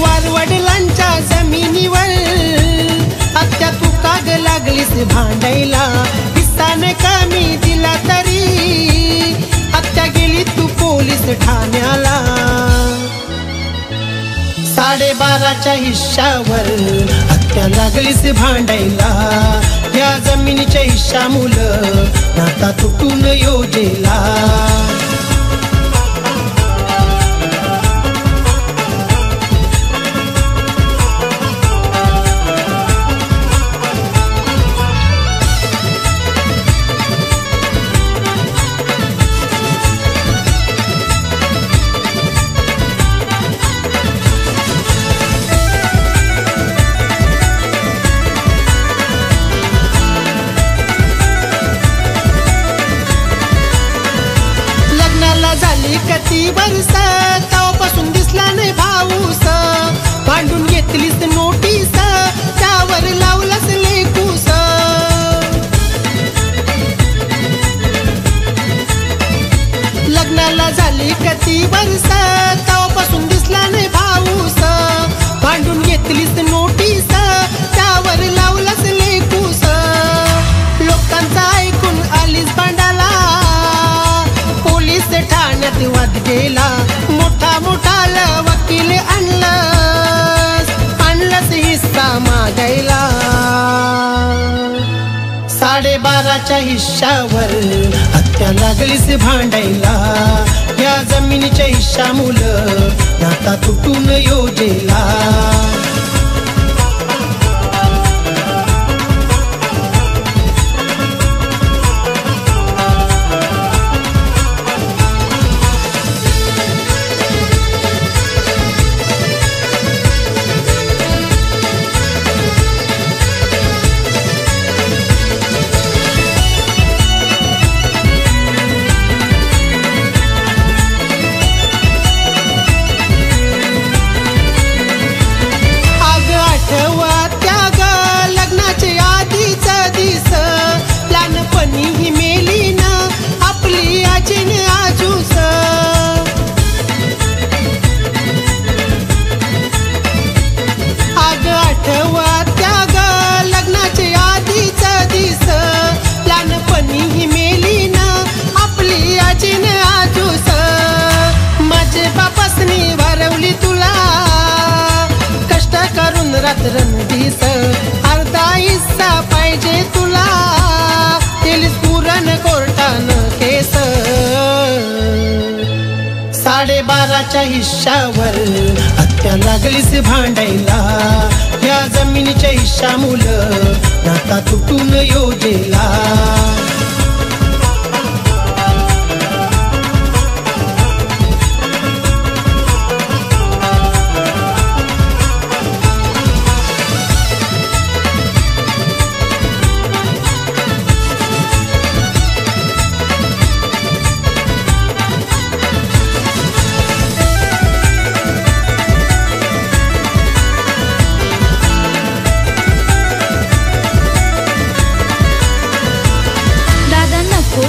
वारवडिलांच्या जमिनीवर आत्या तू काग लागलीस भांडायला, हिस्साने कमी दिला तरी आत्या गेली तू पोलीस ठाण्याला। 12.5च्या हिश्श्यावर आत्या लागलीस भांडायला, या जमिनीच्या हिश्श्यामुळं नाता तुटून योजेला। झाली किती वर्ष तेव्हापासून दिसला नाही भाऊस, भांडून घेतलीस नोटीस त्यावर लावलास लेकूस। लग्नाला झाली किती वर्ष तेव्हापासून दिसला नाही भाऊस, भांडून घेतलीस नोटीस त्यावर लावलास लेकूस। लोकांचा ऐकून आलीस भांडाला, पोलीस ठाण्यात वाद गेला, मोठा वकील आणलंस हिस्सा मागायला। 12.5च्या हिश्श्यावर आत्या लागलीस भांडायला, या जमिनीच्या हिश्श्यामुळं नाता तुटून योजेला। लहानपणी मेली ना आपली आजीन आजूस, आग आठवा त्या ग लग्नाचे आधीच दिस, लहानपणी मेली ना आपली आजीन आजूस। माझे बापासनी वारवली तुला कष्ट करून रात्रंदिवस, अर्धा हिस्सा पाहिजे तुला पुरण कोर्टान केस। 12.5च्या हिश्श्यावर आत्या लागलीस भांडायला, या जमिनीच्या हिश्श्यामुळं नाता तुटून योजेला।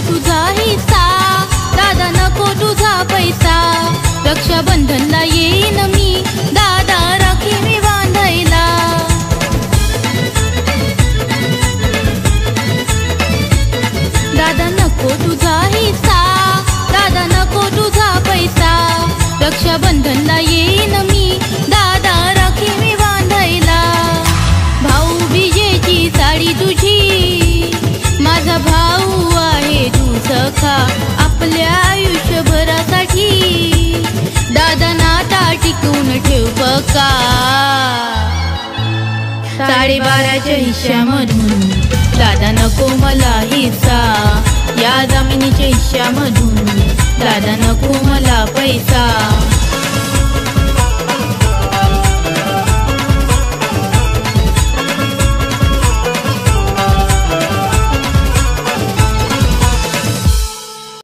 तुझा हिस्सा दादा, नको तुझा पैसा, रक्षाबंधनला येईन मी दादा, राखी मी बांधायला। दादा नको तुझा हिस्सा दादा, नको तुझा पैसा, रक्षाबंधनला येईन मी दादा, राखी मी बांधायला। भाऊ बीजेची साडी तुझी, माझा भाऊ आहे तू सखा, आपल्या आयुष्यभरासाठी दादा नाता टिकवून ठेव पक्का। 12.5च्या हिश्श्यामधून दादा नको मला हिस्सा, या जमिनीच्या हिश्श्यामधून दादा नको मला पैसा।